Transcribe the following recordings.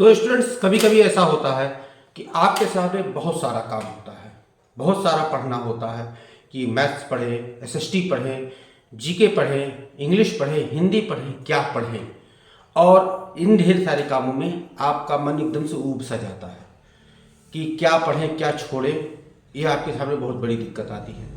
तो स्टूडेंट्स कभी कभी ऐसा होता है कि आपके सामने बहुत सारा काम होता है, बहुत सारा पढ़ना होता है कि मैथ्स पढ़ें, एसएसटी पढ़ें, जीके पढ़ें, इंग्लिश पढ़ें, हिंदी पढ़ें, क्या पढ़ें। और इन ढेर सारे कामों में आपका मन एकदम से ऊब सा जाता है कि क्या पढ़ें क्या छोड़ें। यह आपके सामने बहुत बड़ी दिक्कत आती है।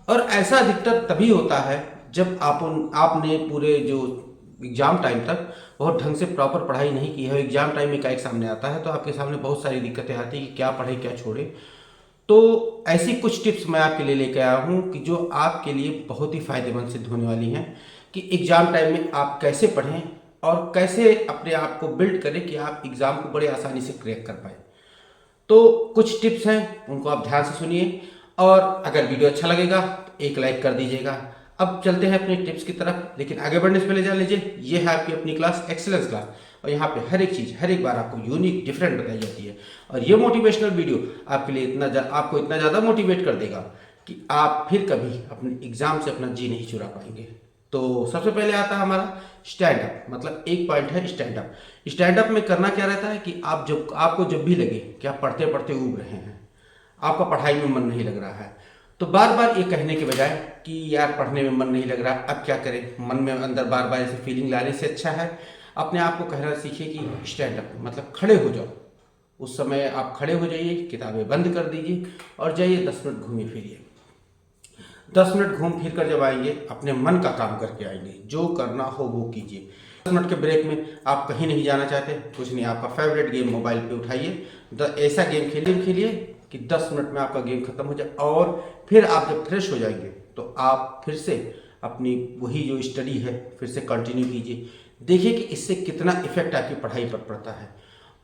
और ऐसा अधिकतर तभी होता है जब आपने पूरे जो एग्जाम टाइम तक बहुत ढंग से प्रॉपर पढ़ाई नहीं की है। एग्जाम टाइम में एक सामने आता है तो आपके सामने बहुत सारी दिक्कतें आती हैं कि क्या पढ़े क्या छोड़े। तो ऐसी कुछ टिप्स मैं आपके लिए लेकर आया हूँ कि जो आपके लिए बहुत ही फायदेमंद सिद्ध होने वाली हैं कि एग्जाम टाइम में आप कैसे पढ़ें और कैसे अपने आप को बिल्ड करें कि आप एग्जाम को बड़े आसानी से क्रैक कर पाए। तो कुछ टिप्स हैं, उनको आप ध्यान से सुनिए और अगर वीडियो अच्छा लगेगा तो एक लाइक कर दीजिएगा। अब चलते हैं अपनी टिप्स की तरफ, लेकिन आगे बढ़ने से पहले जान लीजिए ये है आपकी अपनी क्लास एक्सीलेंस क्लास और यहाँ पे हर एक चीज़ हर एक बार आपको यूनिक डिफरेंट बताई जाती है। और ये मोटिवेशनल वीडियो आपके लिए आपको इतना ज़्यादा मोटिवेट कर देगा कि आप फिर कभी अपने एग्जाम से अपना जी नहीं चुरा पाएंगे। तो सबसे पहले आता है हमारा स्टैंड अप, मतलब एक पॉइंट है स्टैंड अप। स्टैंड अप में करना क्या रहता है कि आपको जब भी लगे कि आप पढ़ते पढ़ते ऊब रहे हैं, आपका पढ़ाई में मन नहीं लग रहा है, तो बार बार ये कहने के बजाय कि यार पढ़ने में मन नहीं लग रहा, अब क्या करें, मन में अंदर बार बार ऐसे फीलिंग लाने से अच्छा है अपने आप को कहना सीखिए कि स्टैंड अप, मतलब खड़े हो जाओ। उस समय आप खड़े हो जाइए, किताबें बंद कर दीजिए और जाइए 10 मिनट घूमिए फिरिए। 10 मिनट घूम फिर कर जब आएंगे अपने मन का काम करके आएंगे, जो करना हो वो कीजिए। 10 मिनट के ब्रेक में आप कहीं नहीं जाना चाहते, कुछ नहीं, आपका फेवरेट गेम मोबाइल पे उठाइए, ऐसा गेम खेलिए कि 10 मिनट में आपका गेम खत्म हो जाए। और फिर आप जब फ्रेश हो जाएंगे तो आप फिर से अपनी वही जो स्टडी है फिर से कंटिन्यू कीजिए। देखिए कि इससे कितना इफेक्ट आपकी पढ़ाई पर पड़ता है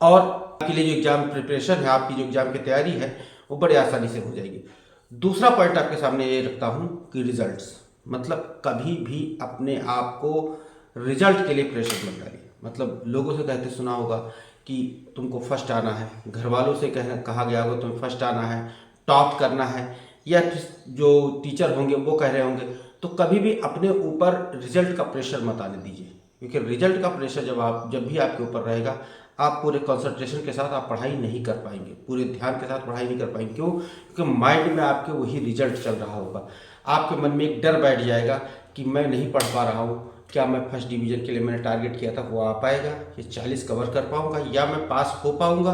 और आपके लिए जो एग्जाम प्रिपरेशन है, आपकी जो एग्जाम की तैयारी है वो बड़े आसानी से हो जाएगी। दूसरा पॉइंट आपके सामने ये रखता हूँ कि रिजल्ट्स, मतलब कभी भी अपने आप को रिजल्ट के लिए प्रेशर मत डालिए। मतलब लोगों से कहते सुना होगा कि तुमको फर्स्ट आना है, घर वालों से कहा गया होगा तुम्हें फर्स्ट आना है, टॉप करना है, या जो टीचर होंगे वो कह रहे होंगे। तो कभी भी अपने ऊपर रिजल्ट का प्रेशर मत आने दीजिए, क्योंकि रिजल्ट का प्रेशर जब भी आपके ऊपर रहेगा आप पूरे कंसंट्रेशन के साथ आप पढ़ाई नहीं कर पाएंगे, पूरे ध्यान के साथ पढ़ाई नहीं कर पाएंगे। क्यों? क्योंकि माइंड में आपके वही रिजल्ट चल रहा होगा। आपके मन में एक डर बैठ जाएगा कि मैं नहीं पढ़ पा रहा हूँ, क्या मैं फर्स्ट डिवीजन के लिए मैंने टारगेट किया था वो आ पाएगा, ये 40 कवर कर पाऊंगा या मैं पास हो पाऊंगा।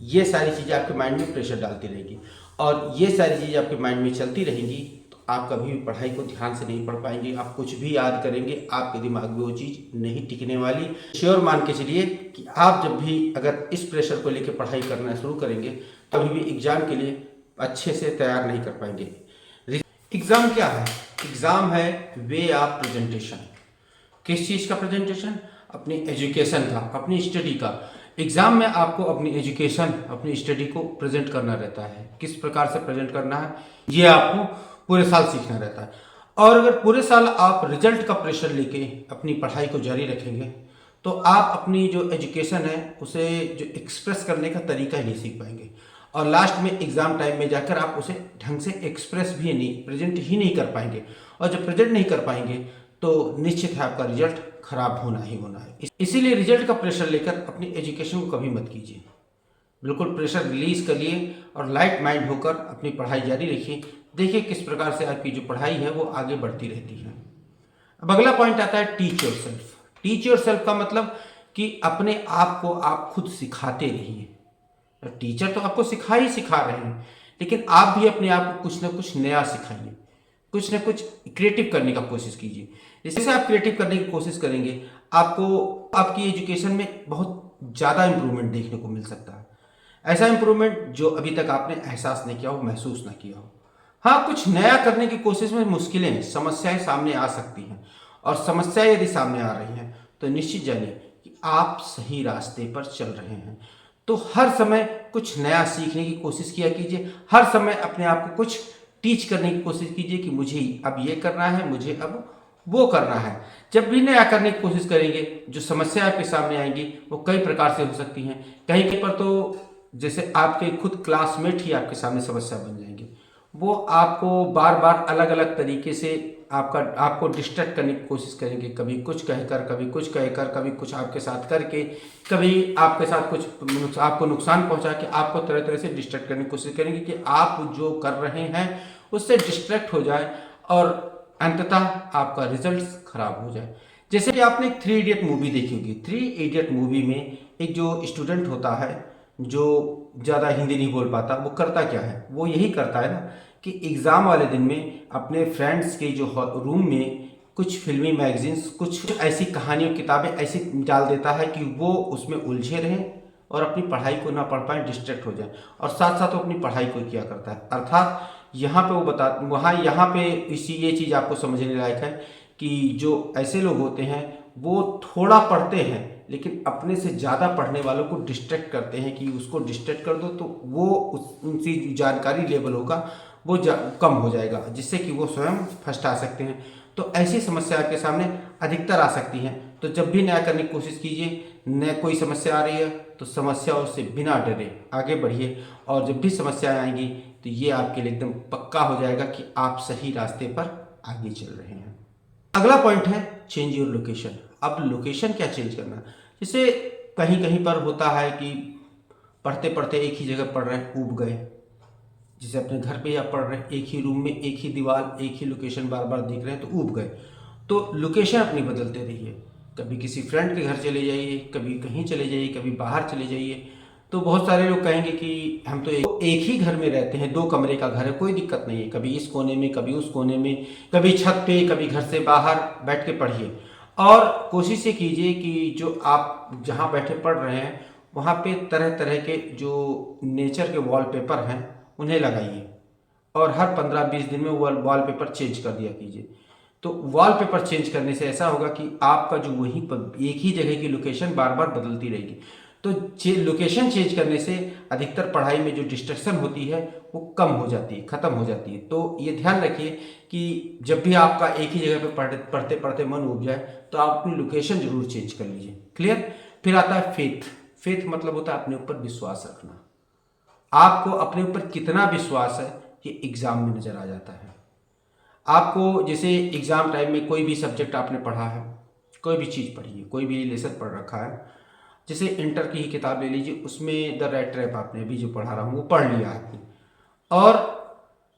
ये सारी चीज़ें आपके माइंड में प्रेशर डालती रहेगी और ये सारी चीज़ें आपके माइंड में चलती रहेंगी तो आप कभी भी पढ़ाई को ध्यान से नहीं पढ़ पाएंगे। आप कुछ भी याद करेंगे आपके दिमाग में वो चीज़ नहीं टिकने वाली। श्योर मान के चलिए कि आप जब भी अगर इस प्रेशर को लेकर पढ़ाई करना शुरू करेंगे कभी भी एग्जाम के लिए अच्छे से तैयार नहीं कर पाएंगे। एग्जाम क्या है? एग्जाम है वे ऑफ प्रेजेंटेशन। किस चीज़ का प्रेजेंटेशन? अपनी एजुकेशन का, अपनी स्टडी का। एग्जाम में आपको अपनी एजुकेशन, अपनी स्टडी को प्रेजेंट करना रहता है। किस प्रकार से प्रेजेंट करना है ये आपको पूरे साल सीखना रहता है। और अगर पूरे साल आप रिजल्ट का प्रेशर लेके अपनी पढ़ाई को जारी रखेंगे तो आप अपनी जो एजुकेशन है उसे जो एक्सप्रेस करने का तरीका ही नहीं सीख पाएंगे और लास्ट में एग्जाम टाइम में जाकर आप उसे ढंग से एक्सप्रेस भी नहीं, प्रेजेंट ही नहीं कर पाएंगे। और जब प्रेजेंट नहीं कर पाएंगे तो निश्चित है आपका रिजल्ट खराब होना ही होना है। इसीलिए रिजल्ट का प्रेशर लेकर अपनी एजुकेशन को कभी मत कीजिए। बिल्कुल प्रेशर रिलीज करिए और लाइट माइंड होकर अपनी पढ़ाई जारी रखिए। देखिए किस प्रकार से आपकी जो पढ़ाई है वो आगे बढ़ती रहती है। अब अगला पॉइंट आता है teach your self. Teach your self का मतलब कि अपने आप को आप खुद सिखाते रहिए। टीचर तो आपको सिखा रहे हैं, लेकिन आप भी अपने आप को कुछ ना कुछ नया सिखाइए, कुछ ना कुछ क्रिएटिव करने का कोशिश कीजिए। जैसे आप क्रिएटिव करने की कोशिश करेंगे आपको आपकी एजुकेशन में बहुत ज़्यादा इंप्रूवमेंट देखने को मिल सकता है। ऐसा इंप्रूवमेंट जो अभी तक आपने एहसास नहीं किया हो, महसूस ना किया हो। हाँ, कुछ नया करने की कोशिश में मुश्किलें, समस्याएं सामने आ सकती हैं और समस्याएं यदि सामने आ रही हैं तो निश्चित जानिए कि आप सही रास्ते पर चल रहे हैं। तो हर समय कुछ नया सीखने की कोशिश किया कीजिए। हर समय अपने आप को कुछ टीच करने की कोशिश कीजिए कि मुझे अब ये करना है, मुझे अब वो करना है। जब भी नया करने की कोशिश करेंगे जो समस्या आपके सामने आएंगी वो कई प्रकार से हो सकती हैं। कहीं कहीं पर तो जैसे आपके खुद क्लासमेट ही आपके सामने समस्या बन जाएंगे, वो आपको बार बार अलग अलग तरीके से आपको डिस्ट्रैक्ट करने की कोशिश करेंगे, कभी कुछ कहकर, कभी कुछ कहकर, कभी कुछ आपके साथ करके, कभी आपके साथ कुछ आपको नुकसान पहुंचा के आपको तरह तरह से डिस्ट्रैक्ट करने की कोशिश करेंगे कि आप जो कर रहे हैं उससे डिस्ट्रैक्ट हो जाए और अंततः आपका रिजल्ट खराब हो जाए। जैसे कि आपने थ्री इडियट मूवी देखी होगी। थ्री इडियट मूवी में एक जो स्टूडेंट होता है जो ज़्यादा हिंदी नहीं बोल पाता, वो करता क्या है, वो यही करता है ना कि एग्ज़ाम वाले दिन में अपने फ्रेंड्स के जो रूम में कुछ फिल्मी मैगजीन्स, कुछ ऐसी कहानियों किताबें ऐसी डाल देता है कि वो उसमें उलझे रहें और अपनी पढ़ाई को ना पढ़ पाए, डिस्ट्रैक्ट हो जाए, और साथ साथ वो अपनी पढ़ाई को किया करता है। अर्थात यहाँ पे वो यहाँ पे इसी ये चीज़ आपको समझने लायक है कि जो ऐसे लोग होते हैं वो थोड़ा पढ़ते हैं लेकिन अपने से ज़्यादा पढ़ने वालों को डिस्ट्रैक्ट करते हैं कि उसको डिस्ट्रैक्ट कर दो तो वो उनकी जानकारी लेवल होगा वो कम हो जाएगा, जिससे कि वो स्वयं फर्स्ट आ सकते हैं। तो ऐसी समस्या आपके सामने अधिकतर आ सकती हैं। तो जब भी नया करने की कोशिश कीजिए, नया कोई समस्या आ रही है तो समस्याओं से बिना डरे आगे बढ़िए, और जब भी समस्याएं आएंगी तो ये आपके लिए एकदम पक्का हो जाएगा कि आप सही रास्ते पर आगे चल रहे हैं। अगला पॉइंट है चेंज योर लोकेशन। अब लोकेशन क्या चेंज करना, जैसे कहीं कहीं पर होता है कि पढ़ते पढ़ते एक ही जगह पढ़ रहे हैं, ऊब गए। जैसे अपने घर पे या पढ़ रहे हैं एक ही रूम में, एक ही दीवार, एक ही लोकेशन बार बार देख रहे हैं तो ऊब गए। तो लोकेशन अपनी बदलते रहिए, कभी किसी फ्रेंड के घर चले जाइए, कभी कहीं चले जाइए, कभी बाहर चले जाइए। तो बहुत सारे लोग कहेंगे कि हम तो एक ही घर में रहते हैं, 2 कमरे का घर है, कोई दिक्कत नहीं है, कभी इस कोने में, कभी उस कोने में, कभी छत पे, कभी घर से बाहर बैठ के पढ़िए। और कोशिश ये कीजिए कि जो आप जहाँ बैठे पढ़ रहे हैं वहाँ पे तरह तरह के जो नेचर के वॉलपेपर हैं उन्हें लगाइए, और हर 15-20 दिन में वॉलपेपर चेंज कर दिया कीजिए। तो वॉलपेपर चेंज करने से ऐसा होगा कि आपका जो वहीं पर एक ही जगह की लोकेशन बार बार बदलती रहेगी। तो लोकेशन चेंज करने से अधिकतर पढ़ाई में जो डिस्ट्रैक्शन होती है वो कम हो जाती है, खत्म हो जाती है। तो ये ध्यान रखिए कि जब भी आपका एक ही जगह पे पढ़ते पढ़ते मन उब जाए तो आप अपनी लोकेशन जरूर चेंज कर लीजिए। क्लियर। फिर आता है फेथ। फेथ मतलब होता है अपने ऊपर विश्वास रखना। आपको अपने ऊपर कितना विश्वास है ये एग्जाम में नजर आ जाता है। आपको जैसे एग्जाम टाइम में कोई भी सब्जेक्ट आपने पढ़ा है, कोई भी चीज़ पढ़ी है, कोई भी लेसन पढ़ रखा है, जैसे इंटर की ही किताब ले लीजिए, उसमें द रेड ट्रैप आपने अभी जो पढ़ा रहा हूँ वो पढ़ लिया आपने, और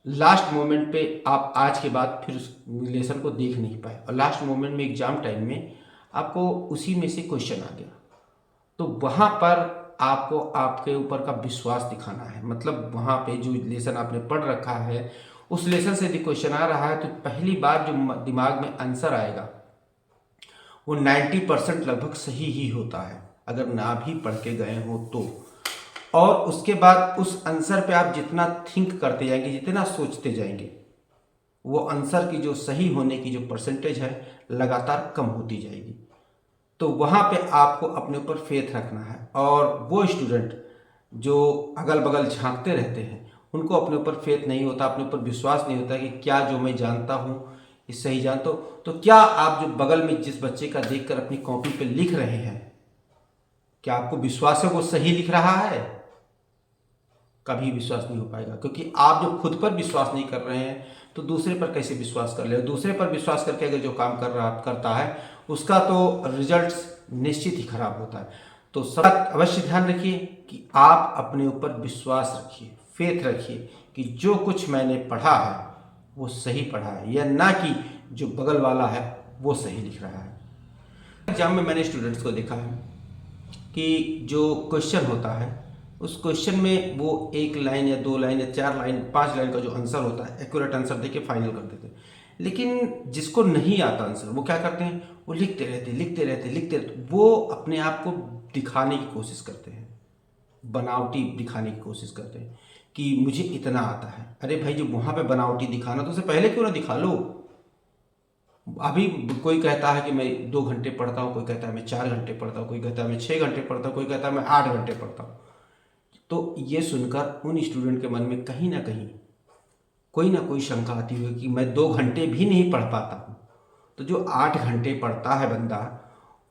लास्ट मोमेंट पे आप आज के बाद फिर उस लेसन को देख नहीं पाए, और लास्ट मोमेंट में एग्जाम टाइम में आपको उसी में से क्वेश्चन आ गया, तो वहाँ पर आपको आपके ऊपर का विश्वास दिखाना है। मतलब वहाँ पे जो लेसन आपने पढ़ रखा है उस लेसन से यदि क्वेश्चन आ रहा है तो पहली बार जो दिमाग में आंसर आएगा वो 90% लगभग सही ही होता है, अगर ना भी पढ़ के गए हो तो। और उसके बाद उस आंसर पे आप जितना थिंक करते जाएंगे, जितना सोचते जाएंगे, वो आंसर की जो सही होने की जो परसेंटेज है लगातार कम होती जाएगी। तो वहाँ पे आपको अपने ऊपर फेथ रखना है। और वो स्टूडेंट जो अगल बगल झांकते रहते हैं उनको अपने ऊपर फेथ नहीं होता, अपने ऊपर विश्वास नहीं होता कि क्या जो मैं जानता हूँ ये सही जानता हूँ, तो क्या आप जो बगल में जिस बच्चे का देखकर अपनी कॉपी पे लिख रहे हैं, क्या आपको विश्वास है वो सही लिख रहा है? कभी विश्वास नहीं हो पाएगा, क्योंकि आप जो खुद पर विश्वास नहीं कर रहे हैं तो दूसरे पर कैसे विश्वास कर ले। दूसरे पर विश्वास करके अगर जो काम करता है उसका तो रिजल्ट निश्चित ही खराब होता है। तो सब अवश्य ध्यान रखिए कि आप अपने ऊपर विश्वास रखिए, फेथ रखिए कि जो कुछ मैंने पढ़ा है वो सही पढ़ा है, या ना कि जो बगल वाला है वो सही लिख रहा है। एग्जाम में मैंने स्टूडेंट्स को देखा है कि जो क्वेश्चन होता है उस क्वेश्चन में वो 1 लाइन या 2 लाइन या 4 लाइन 5 लाइन का जो आंसर होता है एक्यूरेट आंसर देके फाइनल कर देते हैं। लेकिन जिसको नहीं आता आंसर वो क्या करते हैं, वो लिखते रहते, वो अपने आप को दिखाने की कोशिश करते हैं, बनावटी दिखाने की कोशिश करते हैं कि मुझे इतना आता है। अरे भाई, जो वहाँ पे बनावटी दिखाना तो उससे पहले क्यों ना दिखा लो। अभी कोई कहता है कि मैं 2 घंटे पढ़ता हूँ, कोई कहता है मैं 4 घंटे पढ़ता हूँ, कोई कहता है मैं 6 घंटे पढ़ता हूँ, कोई कहता है मैं 8 घंटे पढ़ता हूँ। तो ये सुनकर उन स्टूडेंट के मन में कहीं ना कहीं कोई ना कोई शंका आती हुई कि मैं 2 घंटे भी नहीं पढ़ पाता हूँ। तो जो 8 घंटे पढ़ता है बंदा,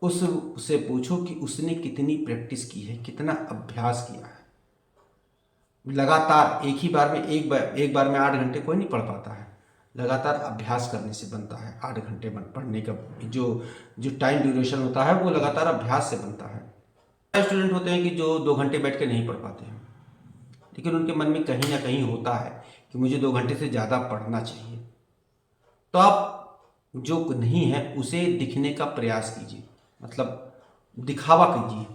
उससे पूछो कि उसने कितनी प्रैक्टिस की है, कितना अभ्यास किया है। लगातार एक ही बार में एक बार में 8 घंटे कोई नहीं पढ़ पाता है। लगातार अभ्यास करने से बनता है। 8 घंटे पढ़ने का जो जो टाइम ड्यूरेशन होता है वो लगातार अभ्यास से बनता है। स्टूडेंट होते हैं कि जो 2 घंटे बैठ के नहीं पढ़ पाते हैं, लेकिन उनके मन में कहीं ना कहीं होता है कि मुझे 2 घंटे से ज़्यादा पढ़ना चाहिए। तो आप जो नहीं है उसे दिखने का प्रयास कीजिए, मतलब दिखावा कीजिए।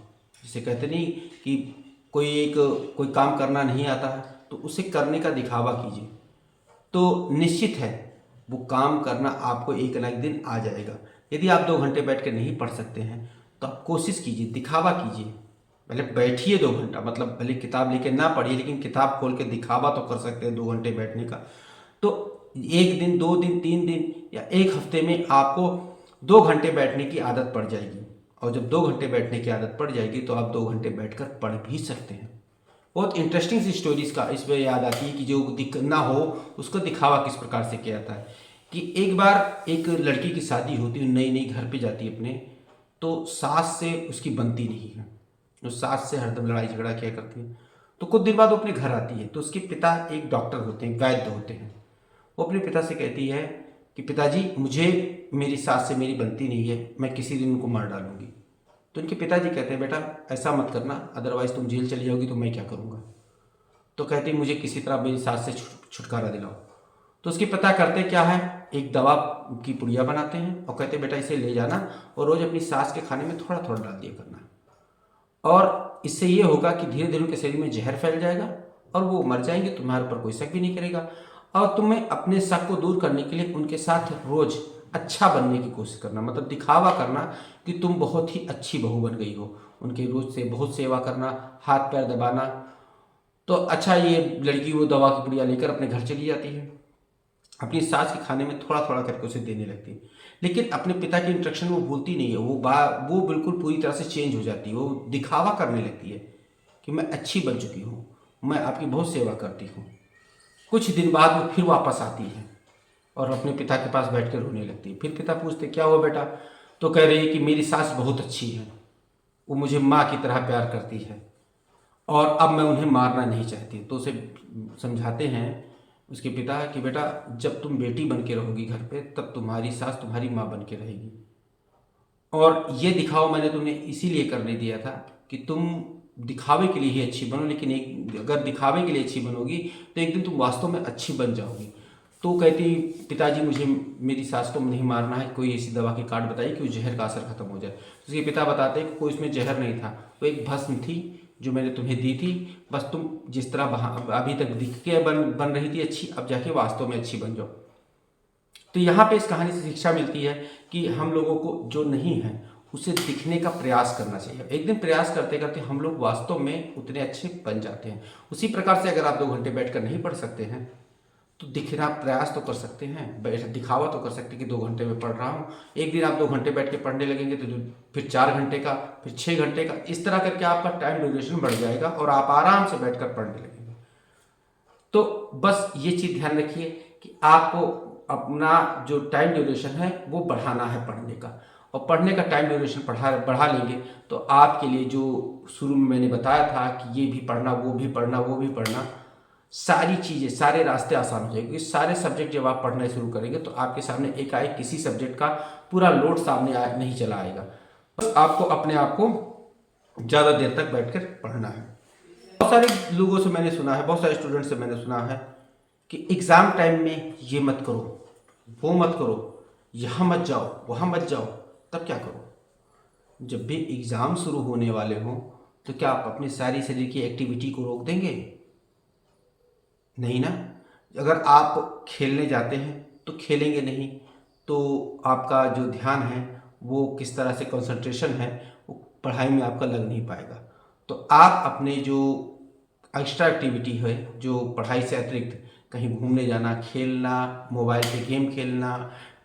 जिसे कहते नहीं कि कोई काम करना नहीं आता है तो उसे करने का दिखावा कीजिए, तो निश्चित है वो काम करना आपको एक ना एक दिन आ जाएगा। यदि आप 2 घंटे बैठ के नहीं पढ़ सकते हैं तो आप कोशिश कीजिए, दिखावा कीजिए। पहले बैठिए 2 घंटा, मतलब भले किताब लेके ना पढ़िए लेकिन किताब खोल के दिखावा तो कर सकते हैं 2 घंटे बैठने का। तो 1 दिन, 2 दिन, 3 दिन या 1 हफ्ते में आपको 2 घंटे बैठने की आदत पड़ जाएगी। और जब 2 घंटे बैठने की आदत पड़ जाएगी तो आप 2 घंटे बैठकर पढ़ भी सकते हैं। बहुत इंटरेस्टिंग सी स्टोरीज का इसमें याद आती है कि जो ना हो उसको दिखावा किस प्रकार से किया जाता है। कि एक बार एक लड़की की शादी होती है, नई नई घर पे जाती है अपने, तो सास से उसकी बनती नहीं है, जो सास से हरदम लड़ाई झगड़ा किया करती है। तो कुछ दिन बाद वो अपने घर आती है तो उसके पिता एक डॉक्टर होते हैं, वैद्य होते हैं। वो अपने पिता से कहती है कि पिताजी मुझे मेरी सास से मेरी बनती नहीं है, मैं किसी दिन उनको मार डालूंगी। तो उनके पिताजी कहते हैं बेटा ऐसा मत करना, अदरवाइज तुम जेल चली जाओगी तो मैं क्या करूँगा। तो कहती मुझे किसी तरह मेरी सास से छुटकारा दिलाओ। तो उसके पिता करते क्या है, एक दवा की पुड़िया बनाते हैं और कहते बेटा इसे ले जाना और रोज अपनी सास के खाने में थोड़ा थोड़ा डाल दिया करना, और इससे ये होगा कि धीरे धीरे उनके शरीर में जहर फैल जाएगा और वो मर जाएंगे, तुम्हारे ऊपर कोई शक भी नहीं करेगा। और तुम्हें अपने शक को दूर करने के लिए उनके साथ रोज अच्छा बनने की कोशिश करना, मतलब दिखावा करना कि तुम बहुत ही अच्छी बहू बन गई हो। उनके रोज से बहुत सेवा करना, हाथ पैर दबाना। तो अच्छा, ये लड़की वो दवा की पुड़िया लेकर अपने घर चली जाती है, अपनी सास के खाने में थोड़ा थोड़ा करके उसे देने लगती है। लेकिन अपने पिता की इंस्ट्रक्शन वो भूलती नहीं है, वो बिल्कुल पूरी तरह से चेंज हो जाती है। वो दिखावा करने लगती है कि मैं अच्छी बन चुकी हूँ, मैं आपकी बहुत सेवा करती हूँ। कुछ दिन बाद वो फिर वापस आती है और अपने पिता के पास बैठकर रोने लगती है। फिर पिता पूछते क्या हुआ बेटा, तो कह रही है कि मेरी सास बहुत अच्छी है, वो मुझे माँ की तरह प्यार करती है और अब मैं उन्हें मारना नहीं चाहती। तो उसे समझाते हैं उसके पिता कि बेटा जब तुम बेटी बन के रहोगी घर पे तब तुम्हारी सास तुम्हारी माँ बन के रहेगी, और ये दिखाओ मैंने तुम्हें इसीलिए करने दिया था कि तुम दिखावे के लिए ही अच्छी बनो, लेकिन एक अगर दिखावे के लिए अच्छी बनोगी तो एक दिन तुम वास्तव में अच्छी बन जाओगी। तो कहती पिताजी मुझे मेरी सास को नहीं मारना है, कोई ऐसी दवा की कार्ड बताइए कि उस जहर का असर खत्म हो जाए। उसके पिता बताते कि कोई इसमें जहर नहीं था, वो एक भस्म थी जो मैंने तुम्हें दी थी, बस तुम जिस तरह अभी तक दिख के बन रही थी अच्छी, अब जाके वास्तव में अच्छी बन जाओ। तो यहाँ पे इस कहानी से शिक्षा मिलती है कि हम लोगों को जो नहीं है उसे दिखने का प्रयास करना चाहिए। एक दिन प्रयास करते करते हम लोग वास्तव में उतने अच्छे बन जाते हैं। उसी प्रकार से अगर आप 2 घंटे बैठकर नहीं पढ़ सकते हैं तो दिखना प्रयास तो कर सकते हैं, दिखावा तो कर सकते हैं कि 2 घंटे में पढ़ रहा हूँ। एक दिन आप 2 घंटे बैठ के पढ़ने लगेंगे तो फिर 4 घंटे का, फिर 6 घंटे का, इस तरह करके आपका टाइम ड्यूरेशन बढ़ जाएगा और आप आराम से बैठकर पढ़ने लगेंगे। तो बस ये चीज़ ध्यान रखिए कि आपको अपना जो टाइम ड्यूरेशन है वो बढ़ाना है पढ़ने का, और पढ़ने का टाइम ड्यूरेशन बढ़ा लेंगे तो आपके लिए जो शुरू में मैंने बताया था कि ये भी पढ़ना वो भी पढ़ना वो भी पढ़ना, सारी चीज़ें सारे रास्ते आसान हो जाएंगे। सारे सब्जेक्ट जब आप पढ़ना शुरू करेंगे तो आपके सामने एकाएक किसी सब्जेक्ट का पूरा लोड सामने नहीं चला आएगा। बस आपको अपने आप को ज़्यादा देर तक बैठकर पढ़ना है। बहुत सारे लोगों से मैंने सुना है, बहुत सारे स्टूडेंट से मैंने सुना है कि एग्ज़ाम टाइम में ये मत करो, वो मत करो, यहाँ मत जाओ, वहाँ मत जाओ। तब क्या करो? जब भी एग्ज़ाम शुरू होने वाले हों तो क्या आप अपनी सारी शरीर की एक्टिविटी को रोक देंगे? नहीं ना। अगर आप खेलने जाते हैं तो खेलेंगे नहीं, तो आपका जो ध्यान है वो किस तरह से कंसंट्रेशन है वो पढ़ाई में आपका लग नहीं पाएगा। तो आप अपने जो एक्स्ट्रा एक्टिविटी है, जो पढ़ाई से अतिरिक्त कहीं घूमने जाना, खेलना, मोबाइल पे गेम खेलना,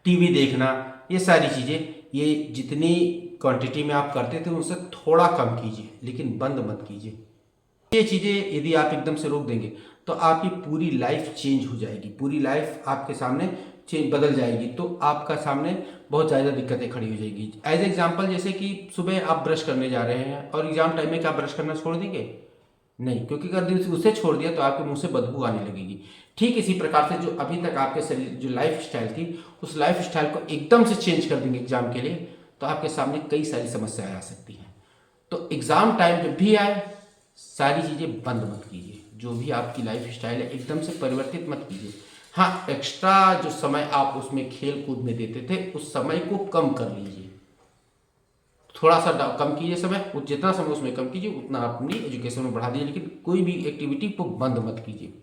टीवी देखना, ये सारी चीज़ें ये जितनी क्वांटिटी में आप करते थे उनसे थोड़ा कम कीजिए, लेकिन बंद मत कीजिए। ये चीज़ें यदि आप एकदम से रोक देंगे तो आपकी पूरी लाइफ चेंज हो जाएगी, पूरी लाइफ आपके सामने बदल जाएगी। तो आपका सामने बहुत ज़्यादा दिक्कतें खड़ी हो जाएगी। एज एग्जाम्पल, जैसे कि सुबह आप ब्रश करने जा रहे हैं और एग्जाम टाइम में क्या ब्रश करना छोड़ देंगे? नहीं, क्योंकि अगर उसे छोड़ दिया तो आपके मुंह से बदबू आने लगेगी। ठीक इसी प्रकार से जो अभी तक आपके शरीर जो लाइफ स्टाइल थी, उस लाइफ स्टाइल को एकदम से चेंज कर देंगे एग्जाम के लिए, तो आपके सामने कई सारी समस्याएं आ सकती हैं। तो एग्जाम टाइम जब भी आए, सारी चीज़ें बंद मत कीजिए। जो भी आपकी लाइफ स्टाइल है एकदम से परिवर्तित मत कीजिए। हाँ, एक्स्ट्रा जो समय आप उसमें खेल कूद में देते थे, उस समय को कम कर लीजिए, थोड़ा सा कम कीजिए समय, जितना समय उसमें कम कीजिए उतना आप अपनी एजुकेशन में बढ़ा दीजिए, लेकिन कोई भी एक्टिविटी को बंद मत कीजिए।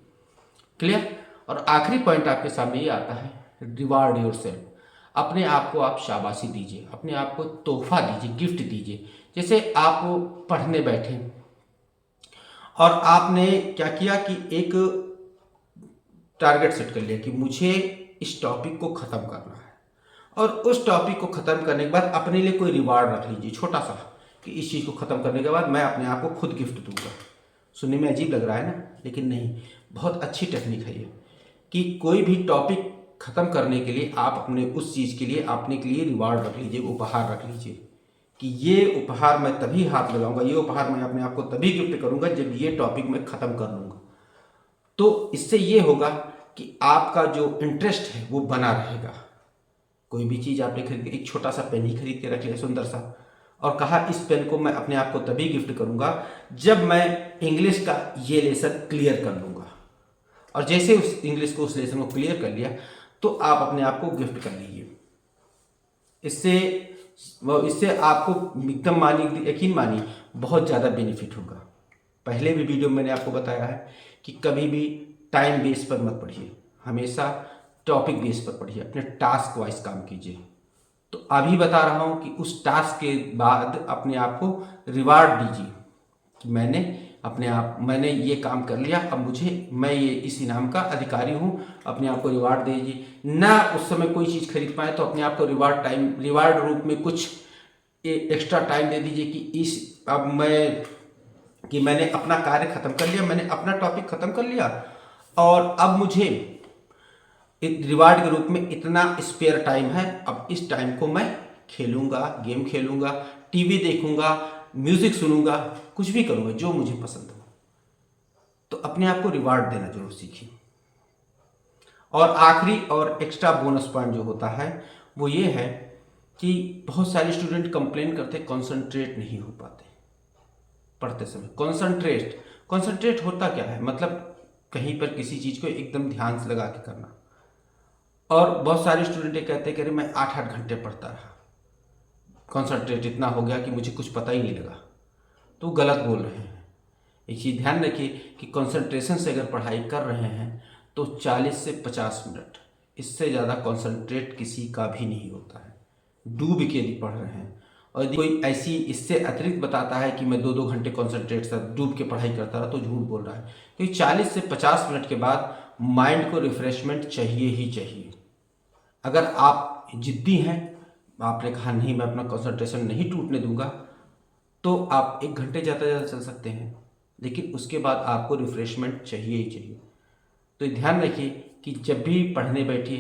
क्लियर। और आखिरी पॉइंट आपके सामने ये आता है, रिवार्ड योरसेल्फ। अपने आप को आप शाबाशी दीजिए, अपने आप को तोहफा दीजिए, गिफ्ट दीजिए। जैसे आप पढ़ने बैठे और आपने क्या किया कि एक टारगेट सेट कर लिया कि मुझे इस टॉपिक को ख़त्म करना है, और उस टॉपिक को ख़त्म करने के बाद अपने लिए कोई रिवार्ड रख लीजिए छोटा सा, कि इस चीज़ को ख़त्म करने के बाद मैं अपने आप को खुद गिफ्ट दूंगा। सुनने में अजीब लग रहा है ना, लेकिन नहीं, बहुत अच्छी टेक्निक है ये, कि कोई भी टॉपिक ख़त्म करने के लिए आप अपने उस चीज़ के लिए अपने के लिए रिवार्ड रख लीजिए, उपहार रख लीजिए, कि ये उपहार मैं तभी हाथ लगाऊंगा, ये उपहार मैं अपने आप को तभी गिफ्ट करूंगा जब ये टॉपिक मैं ख़त्म कर लूँगा। तो इससे ये होगा कि आपका जो इंटरेस्ट है वो बना रहेगा। कोई भी चीज़ आपने खरीद के, एक छोटा सा पेन ही खरीद के रख लिया सुंदर सा, और कहा इस पेन को मैं अपने आप को तभी गिफ्ट करूंगा जब मैं इंग्लिश का ये लेसन क्लियर कर लूँगा। और जैसे उस इंग्लिश को, उस लेसन को क्लियर कर लिया, तो आप अपने आप को गिफ्ट कर लीजिए। इससे आपको एकदम मानिए, यकीन मानिए, बहुत ज़्यादा बेनिफिट होगा। पहले भी वीडियो में मैंने आपको बताया है कि कभी भी टाइम बेस पर मत पढ़िए, हमेशा टॉपिक बेस पर पढ़िए, अपने टास्क वाइज काम कीजिए। तो अभी बता रहा हूँ कि उस टास्क के बाद अपने आप को रिवार्ड दीजिए कि मैंने ये काम कर लिया, अब मैं ये इस इनाम का अधिकारी हूँ। अपने आप को रिवार्ड दीजिए। ना उस समय कोई चीज़ खरीद पाए तो अपने आप को रिवार्ड रूप में कुछ एक्स्ट्रा टाइम दे दीजिए कि मैंने अपना कार्य खत्म कर लिया, मैंने अपना टॉपिक खत्म कर लिया, और अब मुझे रिवार्ड के रूप में इतना स्पेयर टाइम है, अब इस टाइम को मैं खेलूंगा, गेम खेलूंगा, टीवी देखूंगा, म्यूजिक सुनूंगा, कुछ भी करूंगा जो मुझे पसंद हो। तो अपने आप को रिवार्ड देना जरूर सीखिए। और आखिरी और एक्स्ट्रा बोनस पॉइंट जो होता है वो ये है कि बहुत सारे स्टूडेंट कंप्लेन करते, कंसंट्रेट नहीं हो पाते पढ़ते समय। कंसंट्रेट होता क्या है, मतलब कहीं पर किसी चीज़ को एकदम ध्यान से लगा के करना। और बहुत सारे स्टूडेंट ये कहते हैं कि अरे मैं 8-8 घंटे पढ़ता रहा, कंसंट्रेट इतना हो गया कि मुझे कुछ पता ही नहीं लगा। तो गलत बोल रहे हैं। एक चीज़ ध्यान रखिए कि कंसंट्रेशन से अगर पढ़ाई कर रहे हैं तो 40 से 50 मिनट, इससे ज़्यादा कंसंट्रेट किसी का भी नहीं होता है, डूब के यदि पढ़ रहे हैं। और यदि कोई ऐसी इससे अतिरिक्त बताता है कि मैं 2-2 घंटे कंसंट्रेट से डूब के पढ़ाई करता रहा, तो झूठ बोल रहा है। क्योंकि 40 से 50 मिनट के बाद माइंड को रिफ्रेशमेंट चाहिए ही चाहिए। अगर आप जिद्दी हैं, आपने कहा नहीं मैं अपना कंसंट्रेशन नहीं टूटने दूंगा, तो आप 1 घंटे ज़्यादा चल सकते हैं, लेकिन उसके बाद आपको रिफ्रेशमेंट चाहिए ही चाहिए। तो ध्यान रखिए कि जब भी पढ़ने बैठिए,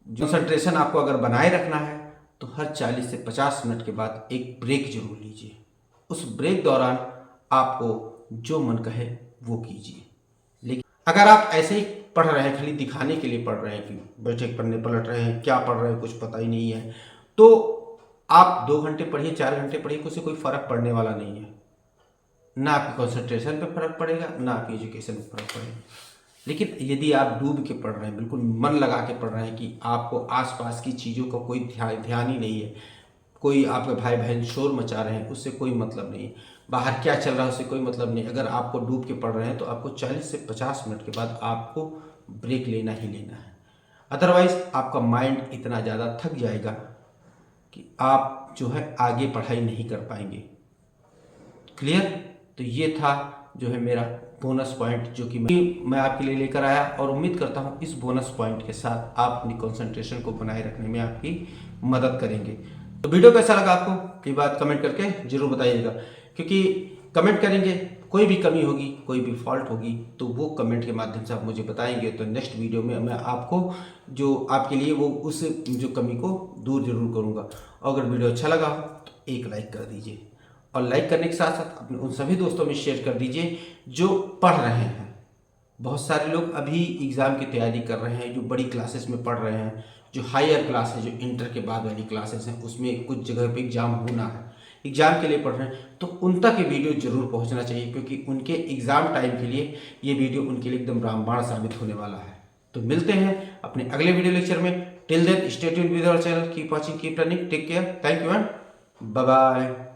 कंसंट्रेशन आपको अगर बनाए रखना है तो हर 40 से 50 मिनट के बाद एक ब्रेक जरूर लीजिए। उस ब्रेक दौरान आपको जो मन कहे वो कीजिए। लेकिन अगर आप ऐसे ही पढ़ रहे हैं, खाली दिखाने के लिए पढ़ रहे हैं कि बैठे पढ़ने पलट रहे हैं, क्या पढ़ रहे हैं कुछ पता ही नहीं है, तो आप 2 घंटे पढ़िए, 4 घंटे पढ़िए, उससे कोई फर्क पड़ने वाला नहीं है। ना आपकी कंसंट्रेशन पे फर्क पड़ेगा, ना आपकी एजुकेशन पे फर्क पड़ेगा। लेकिन यदि आप डूब के पढ़ रहे हैं, बिल्कुल मन लगा के पढ़ रहे हैं कि आपको आसपास की चीज़ों का कोई ध्यान ही नहीं है, कोई आपके भाई बहन शोर मचा रहे हैं उससे कोई मतलब नहीं है, बाहर क्या चल रहा है उससे कोई मतलब नहीं। अगर आपको डूब के पढ़ रहे हैं तो आपको 40 से 50 मिनट के बाद आपको ब्रेक लेना ही लेना है। अदरवाइज आपका माइंड इतना ज़्यादा थक जाएगा कि आप जो है आगे पढ़ाई नहीं कर पाएंगे। क्लियर। तो ये था जो है मेरा बोनस पॉइंट, जो कि मैं आपके लिए लेकर आया, और उम्मीद करता हूँ इस बोनस पॉइंट के साथ आप अपनी कंसंट्रेशन को बनाए रखने में आपकी मदद करेंगे। तो वीडियो कैसा लगा आपको, कई बात कमेंट करके जरूर बताइएगा, क्योंकि कमेंट करेंगे, कोई भी कमी होगी, कोई भी फॉल्ट होगी, तो वो कमेंट के माध्यम से आप मुझे बताएंगे, तो नेक्स्ट वीडियो में मैं आपको जो आपके लिए वो उस जो कमी को दूर जरूर करूँगा। अगर वीडियो अच्छा लगा हो तो एक लाइक कर दीजिए, और लाइक करने के साथ साथ अपने उन सभी दोस्तों में शेयर कर दीजिए जो पढ़ रहे हैं। बहुत सारे लोग अभी एग्ज़ाम की तैयारी कर रहे हैं, जो बड़ी क्लासेस में पढ़ रहे हैं, जो हायर क्लास है, जो इंटर के बाद वाली क्लासेस हैं, उसमें कुछ जगह पे एग्ज़ाम होना है, एग्ज़ाम के लिए पढ़ रहे हैं, तो उन तक ये वीडियो जरूर पहुंचना चाहिए, क्योंकि उनके एग्ज़ाम टाइम के लिए ये वीडियो उनके लिए एकदम रामबाण साबित होने वाला है। तो मिलते हैं अपने अगले वीडियो लेक्चर में। Till then stay tuned with our channel, keep watching, keep learning, take care, thank you and bye bye.